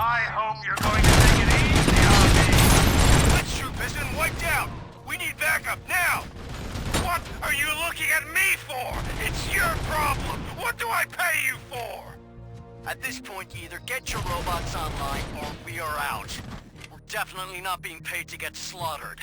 I hope you're going to take it easy on me. That troop has been wiped out! We need backup, now! What are you looking at me for? It's your problem! What do I pay you for? At this point, you either get your robots online, or we are out. We're definitely not being paid to get slaughtered.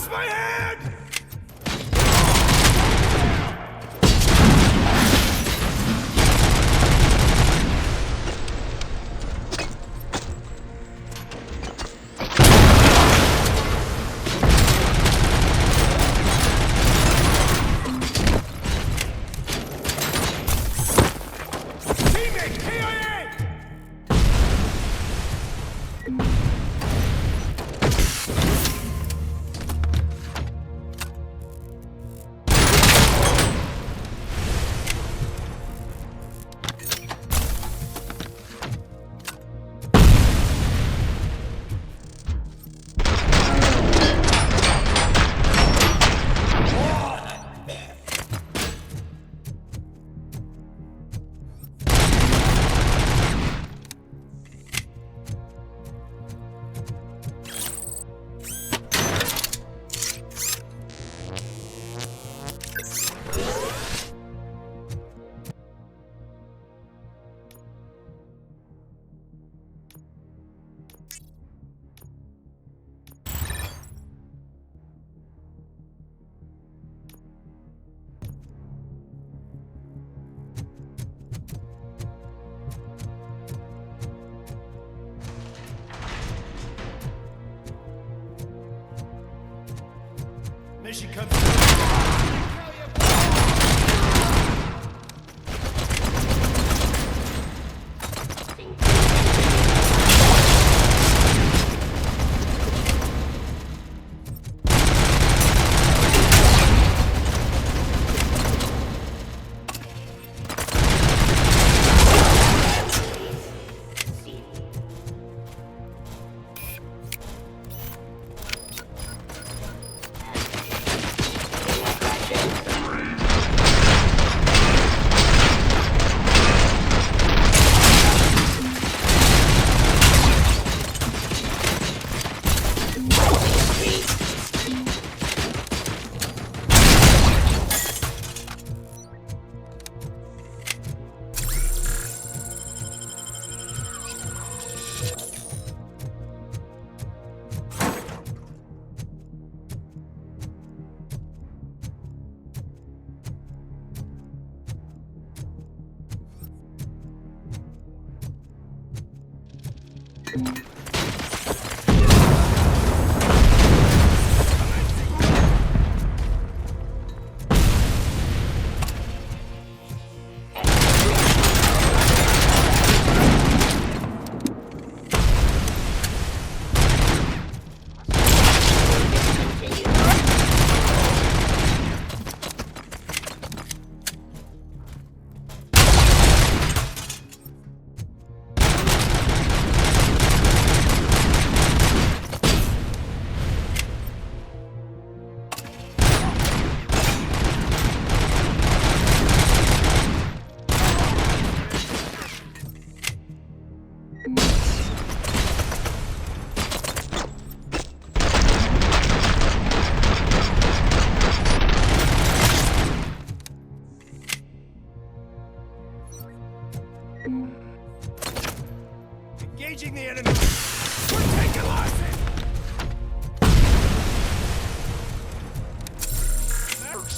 My hand! Mission comes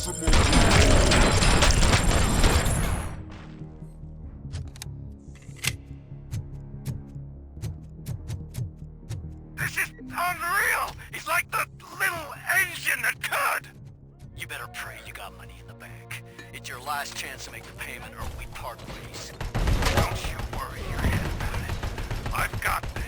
This is unreal! He's like the little engine that could! You better pray you got money in the bank. It's your last chance to make the payment or we part ways. Don't you worry your head about it. I've got this.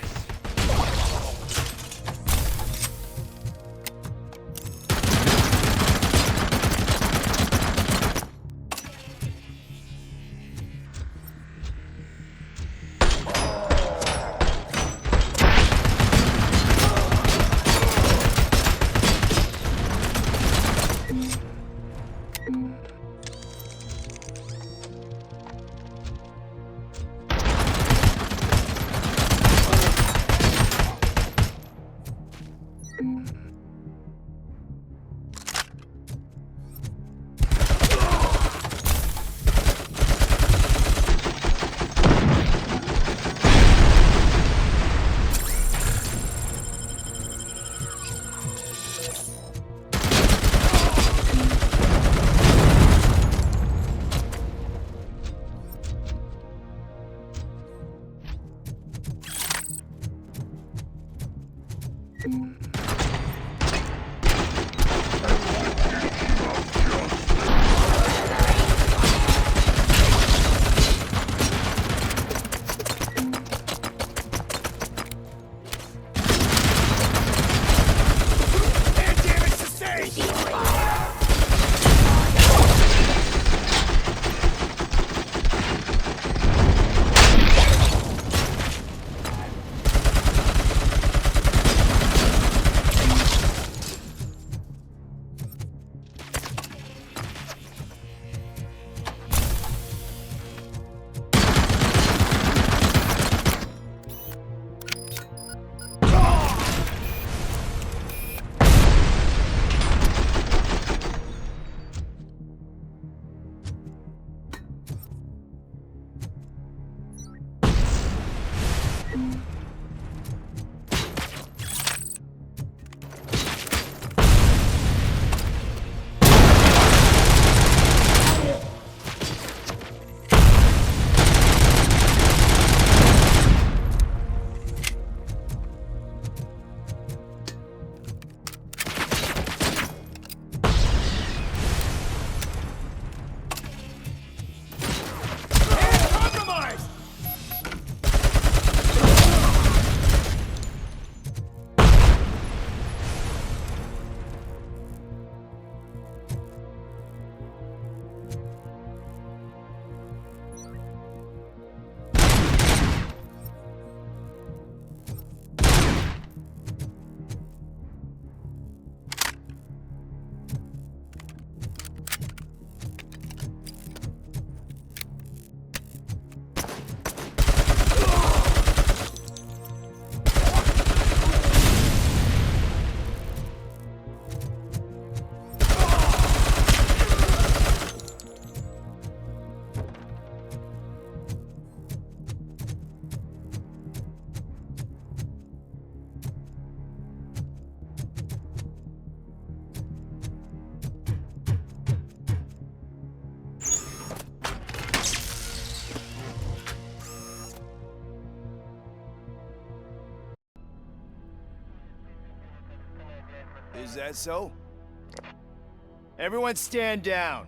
Is that so? Everyone stand down.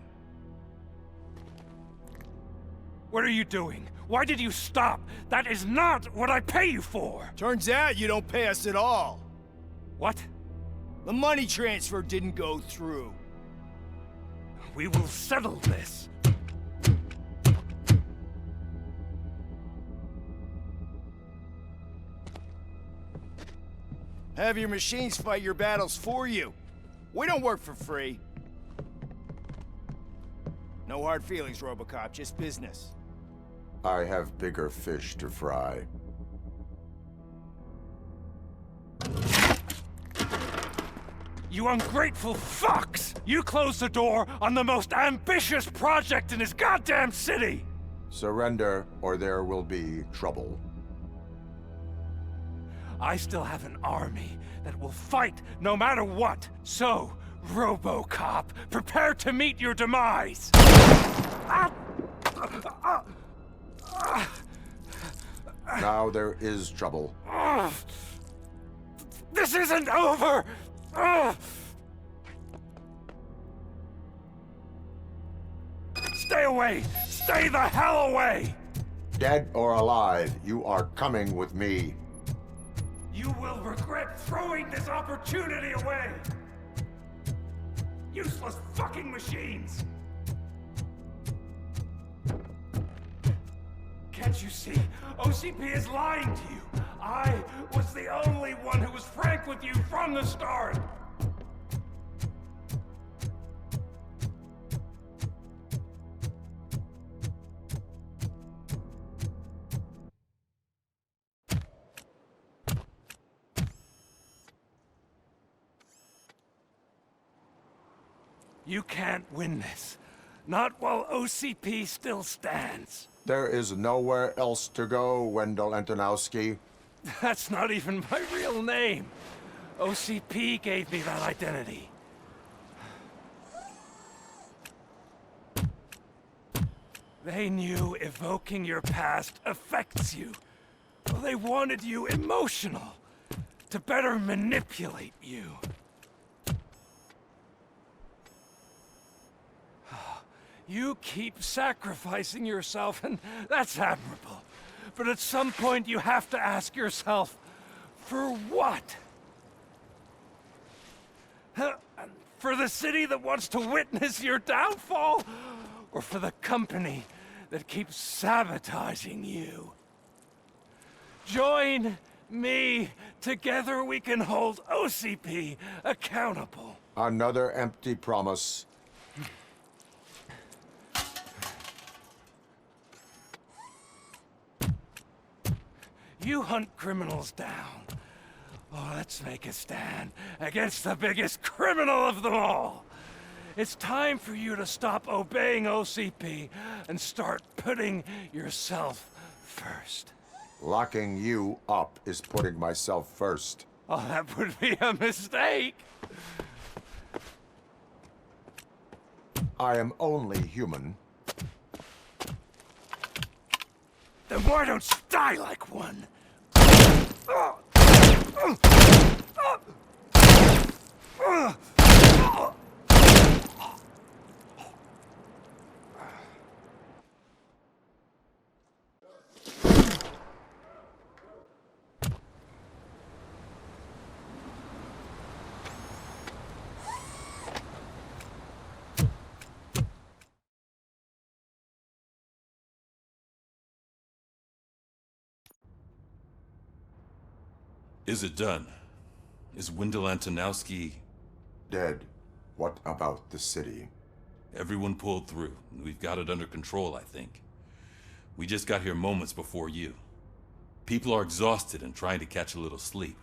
What are you doing? Why did you stop? That is not what I pay you for! Turns out you don't pay us at all. What? The money transfer didn't go through. We will settle this. Have your machines fight your battles for you. We don't work for free. No hard feelings, Robocop, just business. I have bigger fish to fry. You ungrateful fucks! You closed the door on the most ambitious project in this goddamn city! Surrender, or there will be trouble. I still have an army that will fight no matter what. So, Robocop, prepare to meet your demise! Now there is trouble. This isn't over! Stay away! Stay the hell away! Dead or alive, you are coming with me. You will regret throwing this opportunity away! Useless fucking machines! Can't you see? OCP is lying to you! I was the only one who was frank with you from the start! You can't win this. Not while OCP still stands. There is nowhere else to go, Wendell Antonowski. That's not even my real name. OCP gave me that identity. They knew evoking your past affects you. They wanted you emotional, to better manipulate you. You keep sacrificing yourself, and that's admirable. But at some point, you have to ask yourself, for what? For the city that wants to witness your downfall? Or for the company that keeps sabotaging you? Join me. Together we can hold OCP accountable. Another empty promise. You hunt criminals down. Oh, let's make a stand against the biggest criminal of them all. It's time for you to stop obeying OCP and start putting yourself first. Locking you up is putting myself first. Oh, that would be a mistake. I am only human. Then why don't you die like one? Is it done? Is Wendell Antonowski... Dead. What about the city? Everyone pulled through. We've got it under control, I think. We just got here moments before you. People are exhausted and trying to catch a little sleep.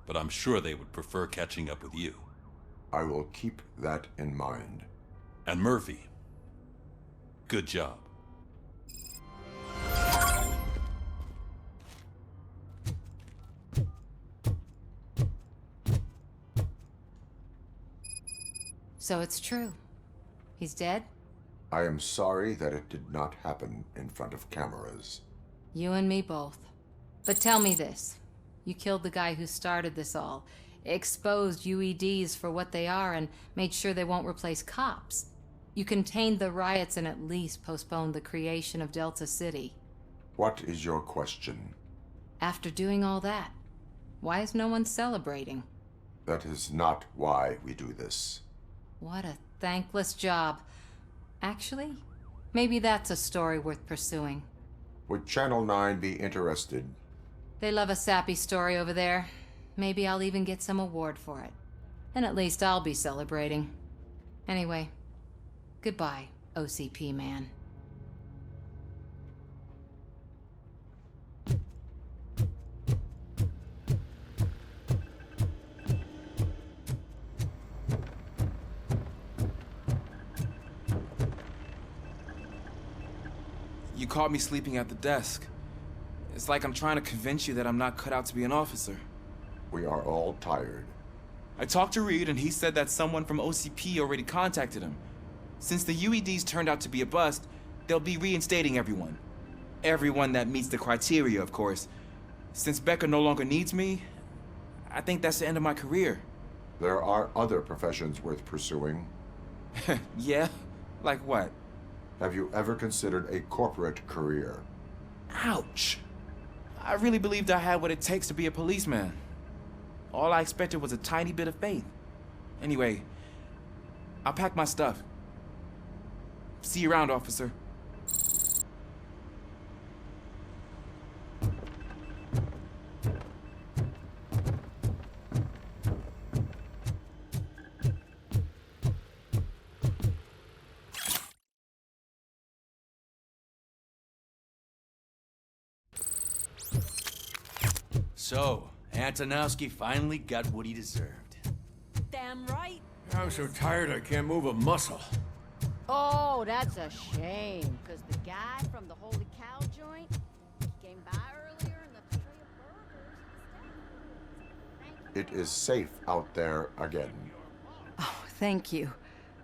But I'm sure they would prefer catching up with you. I will keep that in mind. And Murphy, good job. So it's true. He's dead? I am sorry that it did not happen in front of cameras. You and me both. But tell me this. You killed the guy who started this all, exposed UEDs for what they are, and made sure they won't replace cops. You contained the riots and at least postponed the creation of Delta City. What is your question? After doing all that, why is no one celebrating? That is not why we do this. What a thankless job. Actually, maybe that's a story worth pursuing. Would Channel 9 be interested? They love a sappy story over there. Maybe I'll even get some award for it. And at least I'll be celebrating. Anyway, goodbye, OCP man. You caught me sleeping at the desk. It's like I'm trying to convince you that I'm not cut out to be an officer. We are all tired. I talked to Reed and he said that someone from OCP already contacted him. Since the UEDs turned out to be a bust, they'll be reinstating everyone. Everyone that meets the criteria, of course. Since Becca no longer needs me, I think that's the end of my career. There are other professions worth pursuing. Yeah? Like what? Have you ever considered a corporate career? Ouch. I really believed I had what it takes to be a policeman. All I expected was a tiny bit of faith. Anyway, I'll pack my stuff. See you around, officer. So, Antonowski finally got what he deserved. Damn right. I'm so tired I can't move a muscle. Oh, that's a shame. Because the guy from the Holy Cow joint, he came by earlier and left a tray of burgers instead. It is safe out there again. Oh, thank you.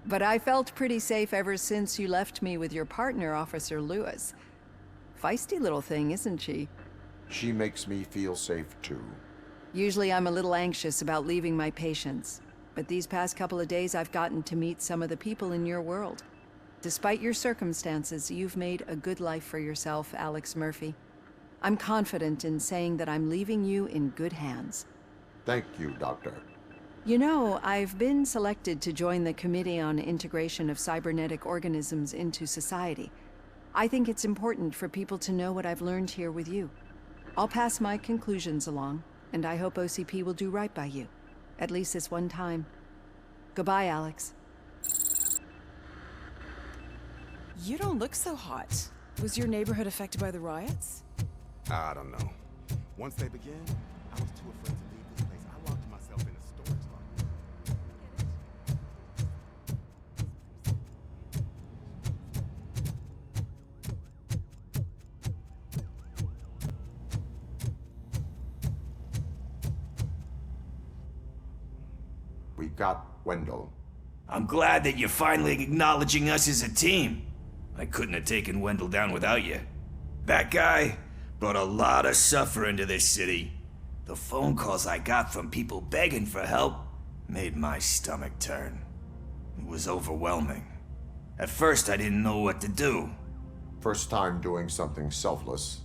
But I felt pretty safe ever since you left me with your partner, Officer Lewis. Feisty little thing, isn't she? She makes me feel safe too. Usually I'm a little anxious about leaving my patients, but these past couple of days I've gotten to meet some of the people in your world. Despite your circumstances, you've made a good life for yourself, Alex Murphy. I'm confident in saying that I'm leaving you in good hands. Thank you, Doctor. You know, I've been selected to join the Committee on Integration of Cybernetic Organisms into Society. I think it's important for people to know what I've learned here with you. I'll pass my conclusions along, and I hope OCP will do right by you. At least this one time. Goodbye, Alex. You don't look so hot. Was your neighborhood affected by the riots? I don't know. Once they began, I was too afraid to leave this place. I locked myself in a storage locker. We got Wendell. I'm glad that you're finally acknowledging us as a team. I couldn't have taken Wendell down without you. That guy brought a lot of suffering to this city. The phone calls I got from people begging for help made my stomach turn. It was overwhelming. At first, I didn't know what to do. First time doing something selfless.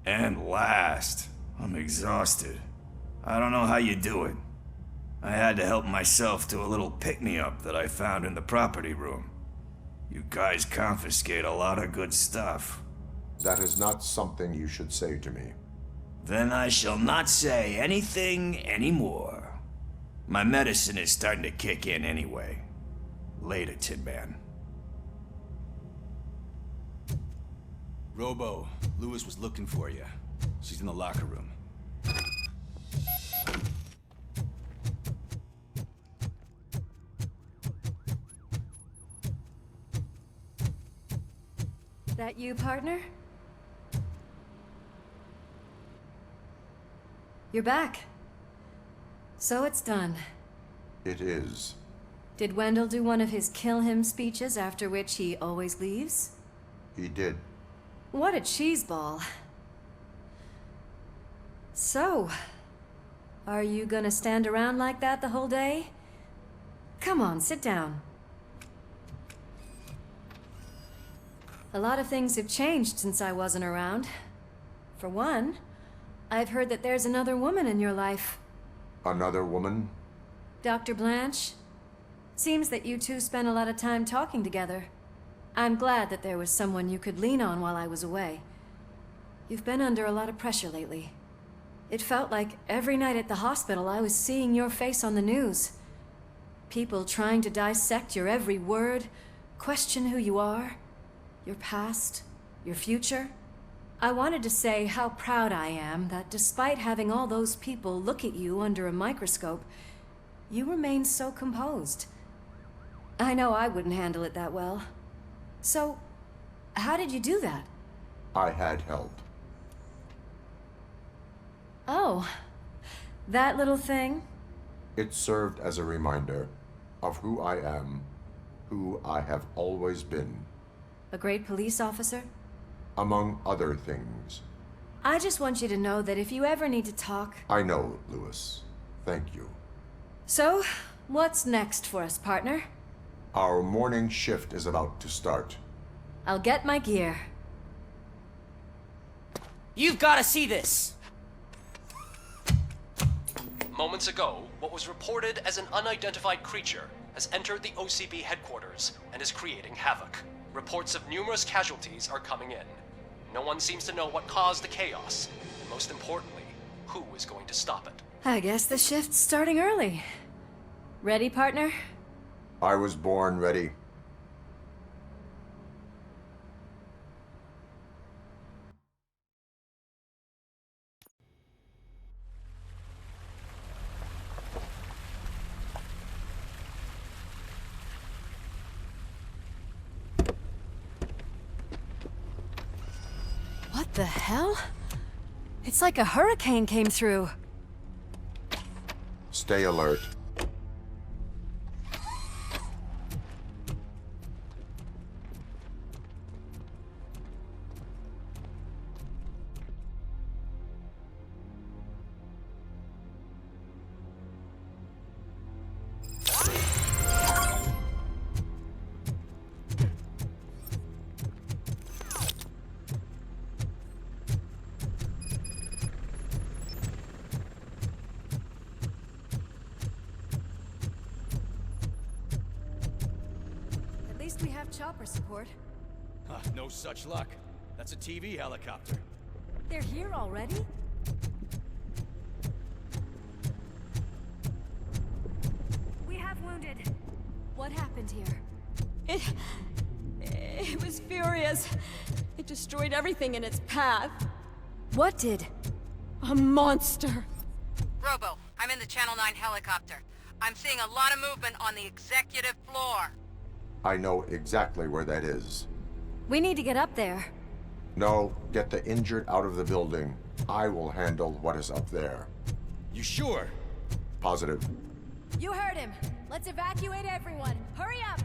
And last, I'm exhausted. I don't know how you do it. I had to help myself to a little pick-me-up that I found in the property room. You guys confiscate a lot of good stuff. That is not something you should say to me. Then I shall not say anything anymore. My medicine is starting to kick in anyway. Later, Tin Man. Robo, Lewis was looking for you. She's in the locker room. That you, partner? You're back. So it's done. It is. Did Wendell do one of his kill him speeches after which he always leaves? He did. What a cheeseball. So, are you gonna stand around like that the whole day? Come on, sit down. A lot of things have changed since I wasn't around. For one, I've heard that there's another woman in your life. Another woman? Dr. Blanche? Seems that you two spent a lot of time talking together. I'm glad that there was someone you could lean on while I was away. You've been under a lot of pressure lately. It felt like every night at the hospital I was seeing your face on the news. People trying to dissect your every word, question who you are, your past, your future. I wanted to say how proud I am that despite having all those people look at you under a microscope, you remain so composed. I know I wouldn't handle it that well. So, how did you do that? I had help. Oh, that little thing? It served as a reminder of who I am, who I have always been. A great police officer? Among other things. I just want you to know that if you ever need to talk... I know, Lewis. Thank you. So, what's next for us, partner? Our morning shift is about to start. I'll get my gear. You've got to see this! Moments ago, what was reported as an unidentified creature has entered the OCP headquarters and is creating havoc. Reports of numerous casualties are coming in. No one seems to know what caused the chaos, and most importantly, who is going to stop it. I guess the shift's starting early. Ready, partner? I was born ready. What the hell? It's like a hurricane came through. Stay alert. At least we have chopper support. No such luck. That's a TV helicopter. They're here already? We have wounded. What happened here? It was furious. It destroyed everything in its path. What did? A monster. Robo, I'm in the Channel 9 helicopter. I'm seeing a lot of movement on the executive floor. I know exactly where that is. We need to get up there. No, get the injured out of the building. I will handle what is up there. You sure? Positive. You heard him. Let's evacuate everyone. Hurry up!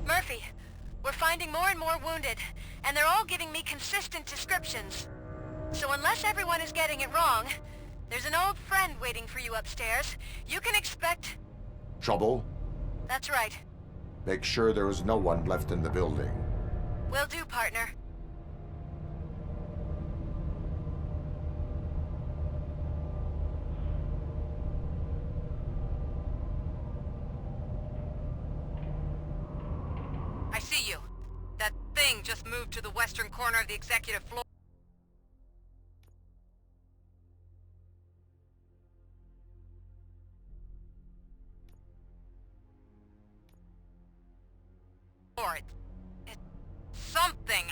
Murphy, we're finding more and more wounded, and they're all giving me consistent descriptions. So unless everyone is getting it wrong, there's an old friend waiting for you upstairs. You can expect... Trouble? That's right. Make sure there is no one left in the building. Will do, partner. I see you. That thing just moved to the western corner of the executive floor. It's something.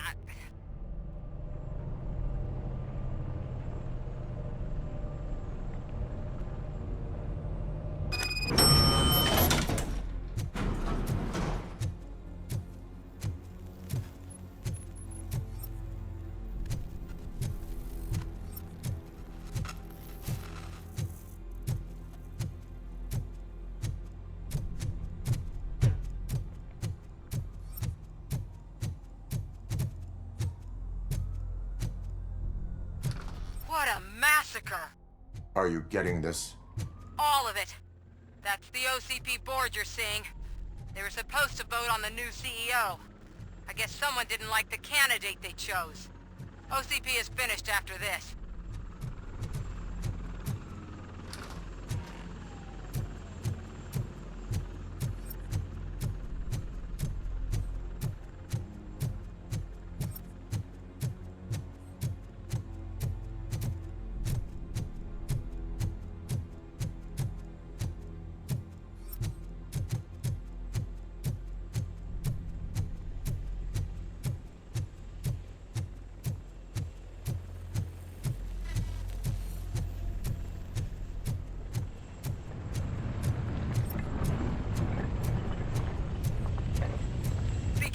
What a massacre! Are you getting this? All of it. That's the OCP board you're seeing. They were supposed to vote on the new CEO. I guess someone didn't like the candidate they chose. OCP is finished after this.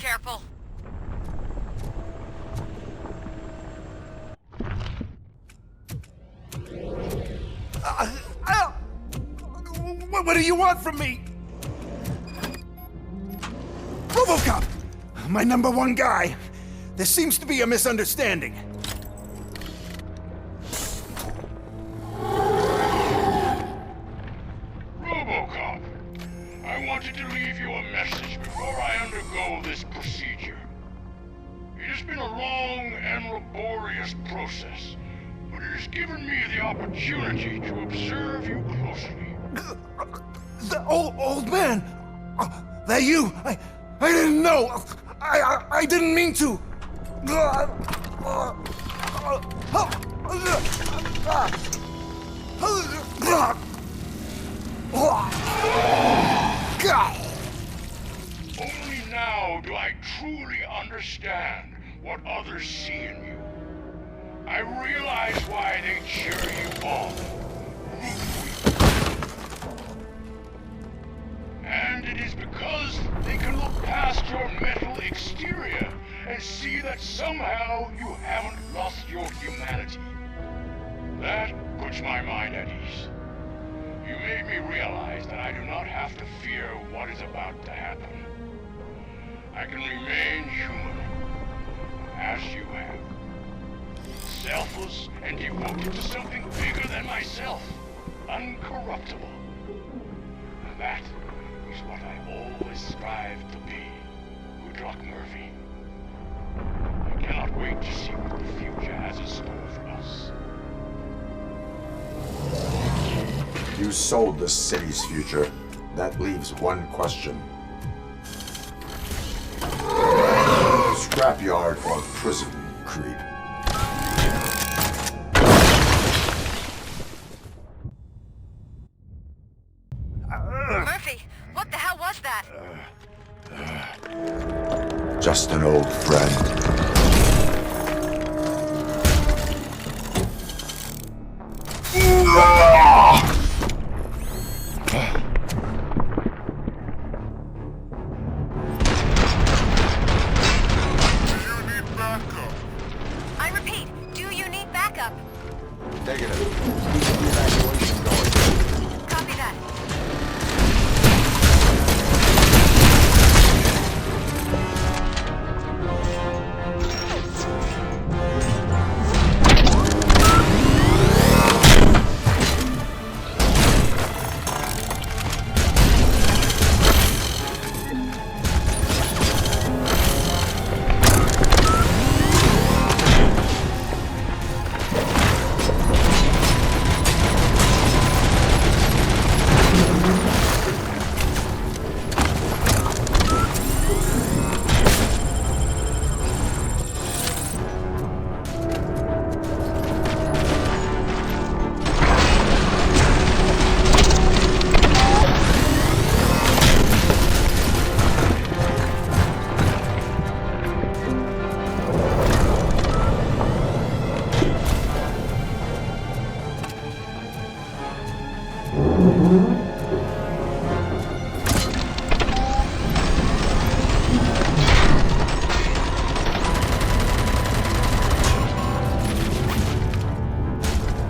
careful. What do you want from me? Robocop! My #1 guy. There seems to be a misunderstanding. Robocop, I wanted to leave you a message before I undergo this procedure. It has been a long and laborious process, but it has given me the opportunity to observe you closely. The old man! That you? I didn't know! I didn't mean to! Only now do I truly understand what others see in you. I realize why they cheer you on. And it is because they can look past your metal exterior and see that somehow you haven't lost your humanity. That puts my mind at ease. You made me realize that I do not have to fear what is about to happen. I can remain human, as you have. Selfless and devoted to something bigger than myself. Uncorruptible. And that is what I always strive to be, Woodrock Murphy. I cannot wait to see what the future has in store for us. You sold the city's future. That leaves one question. Scrapyard or prison, Creed? Murphy, what the hell was that? Just an old friend. I repeat, do you need backup? Negative. Evacuation going. Copy that.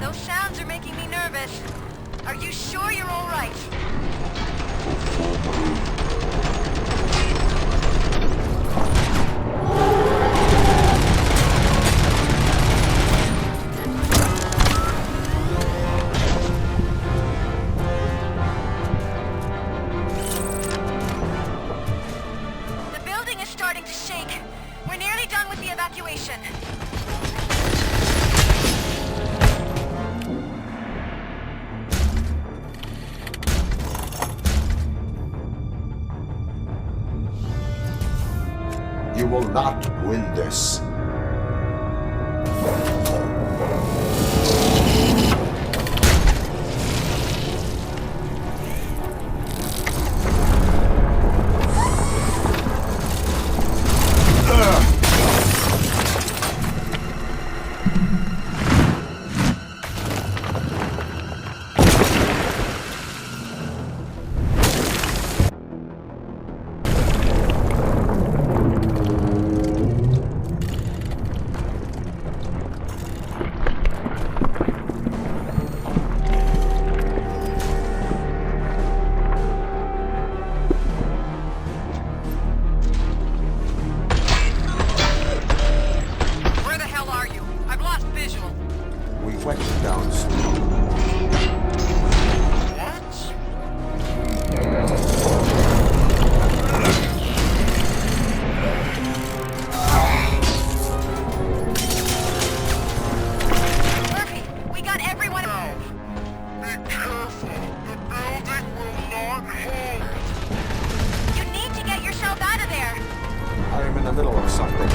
Those sounds are making me nervous. Are you sure you're all right? The building is starting to shake. We're nearly done with the evacuation. You will not win this. in the middle of something.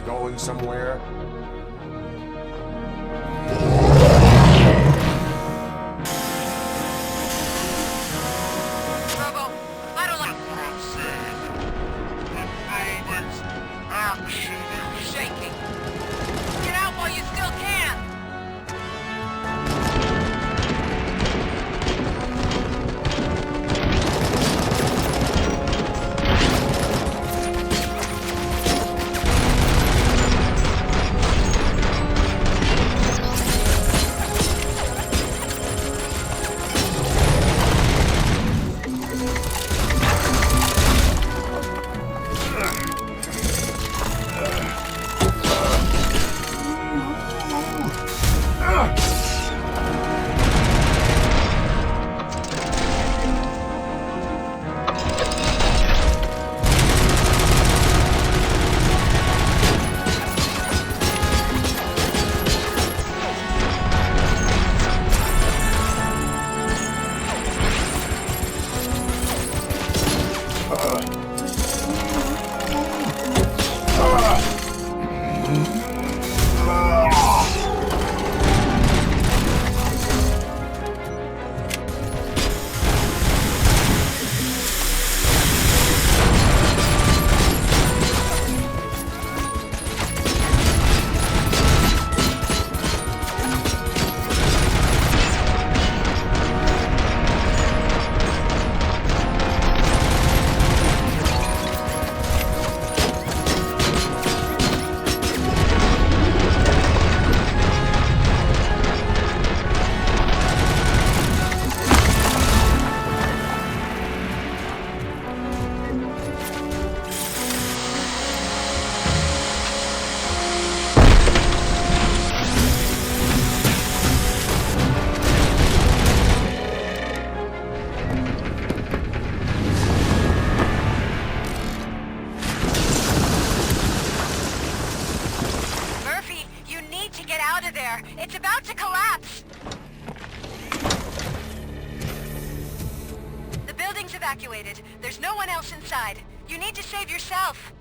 Going somewhere? Robo, I don't like what I'm saying. The moments actually shaking. Get out while you still can! It's about to collapse! The building's evacuated. There's no one else inside. You need to save yourself.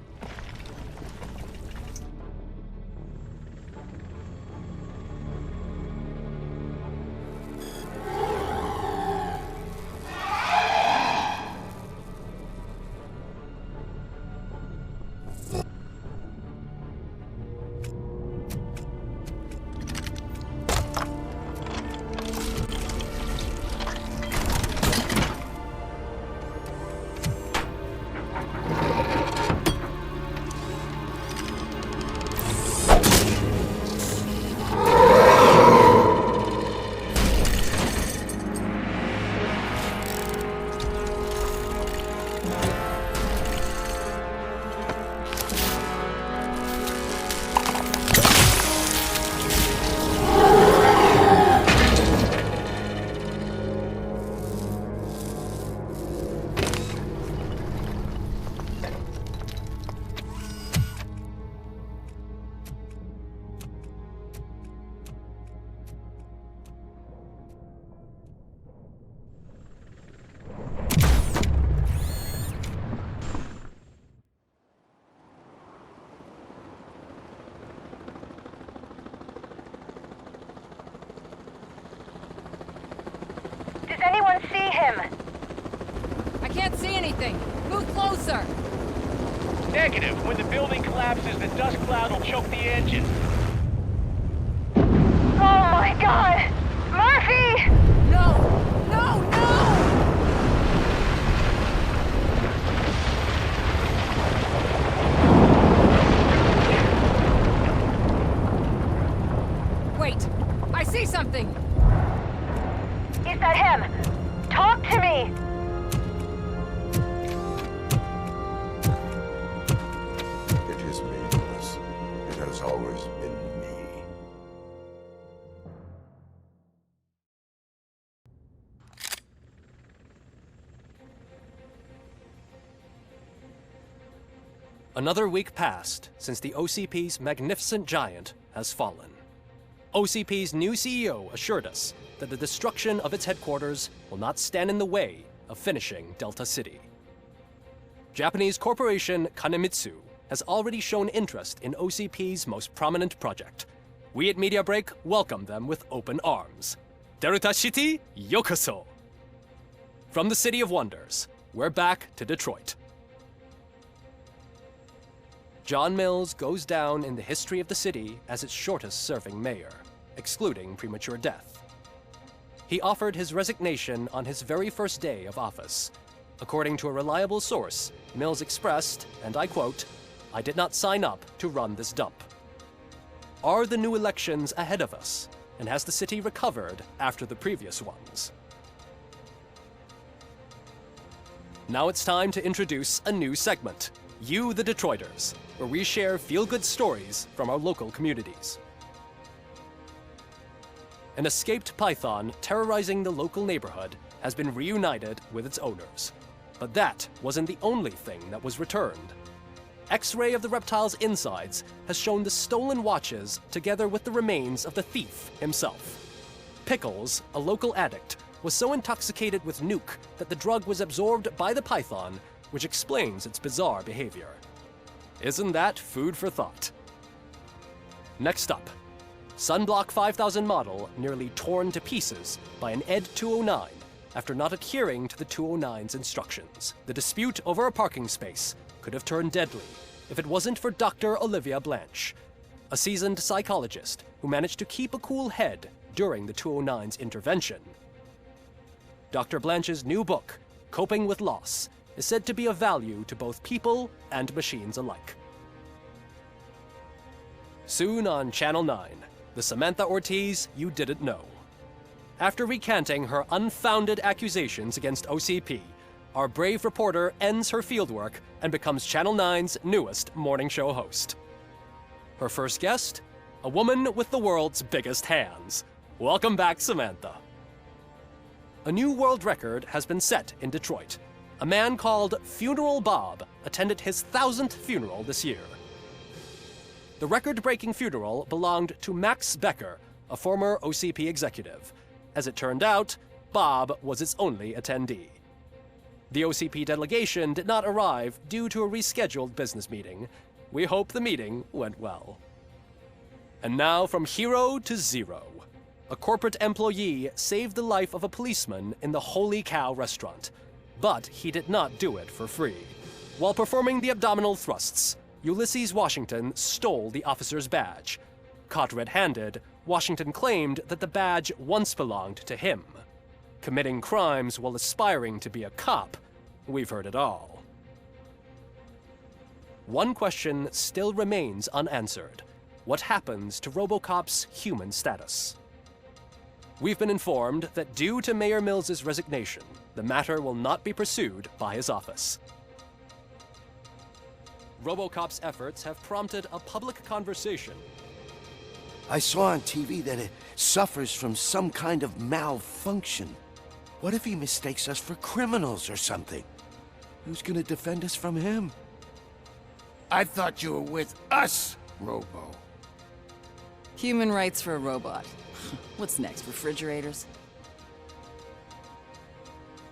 anyone see him? I can't see anything. Move closer. Negative. When the building collapses, the dust cloud will choke the engine. Oh my god! Murphy! No! No! No! Wait! I see something! Is that him? Talk to me! It is me, Lewis. It has always been me. Another week passed since the OCP's magnificent giant has fallen. OCP's new CEO assured us that the destruction of its headquarters will not stand in the way of finishing Delta City. Japanese corporation Kanemitsu has already shown interest in OCP's most prominent project. We at Media Break welcome them with open arms. Delta City, yokoso! From the City of Wonders, we're back to Detroit. John Mills goes down in the history of the city as its shortest-serving mayor, excluding premature death. He offered his resignation on his very first day of office. According to a reliable source, Mills expressed, and I quote, "I did not sign up to run this dump." Are the new elections ahead of us, and has the city recovered after the previous ones? Now it's time to introduce a new segment, You the Detroiters, where we share feel-good stories from our local communities. An escaped python terrorizing the local neighborhood has been reunited with its owners. But that wasn't the only thing that was returned. X-ray of the reptile's insides has shown the stolen watches together with the remains of the thief himself. Pickles, a local addict, was so intoxicated with nuke that the drug was absorbed by the python, which explains its bizarre behavior. Isn't that food for thought? Next up, Sunblock 5000 model nearly torn to pieces by an ED 209 after not adhering to the 209's instructions. The dispute over a parking space could have turned deadly if it wasn't for Dr. Olivia Blanche, a seasoned psychologist who managed to keep a cool head during the 209's intervention. Dr. Blanche's new book, Coping with Loss, is said to be of value to both people and machines alike. Soon on Channel 9, the Samantha Ortiz you didn't know. After recanting her unfounded accusations against OCP, our brave reporter ends her fieldwork and becomes Channel 9's newest morning show host. Her first guest? A woman with the world's biggest hands. Welcome back, Samantha. A new world record has been set in Detroit. A man called Funeral Bob attended his 1000th funeral this year. The record-breaking funeral belonged to Max Becker, a former OCP executive. As it turned out, Bob was its only attendee. The OCP delegation did not arrive due to a rescheduled business meeting. We hope the meeting went well. And now from hero to zero. A corporate employee saved the life of a policeman in the Holy Cow restaurant. But he did not do it for free. While performing the abdominal thrusts, Ulysses Washington stole the officer's badge. Caught red-handed, Washington claimed that the badge once belonged to him. Committing crimes while aspiring to be a cop, we've heard it all. One question still remains unanswered. What happens to Robocop's human status? We've been informed that due to Mayor Mills's resignation, the matter will not be pursued by his office. Robocop's efforts have prompted a public conversation. I saw on TV that it suffers from some kind of malfunction. What if he mistakes us for criminals or something? Who's gonna defend us from him? I thought you were with us, Robo. Human rights for a robot. What's next, refrigerators?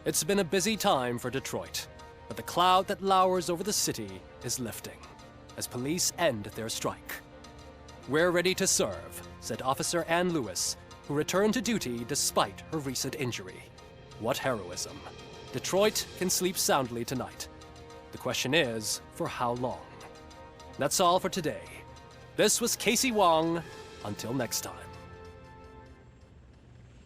It's been a busy time for Detroit, but the cloud that lowers over the city is lifting as police end their strike. We're ready to serve, said Officer Ann Lewis, who returned to duty despite her recent injury. What heroism. Detroit can sleep soundly tonight. The question is, for how long? That's all for today. This was Casey Wong. Until next time.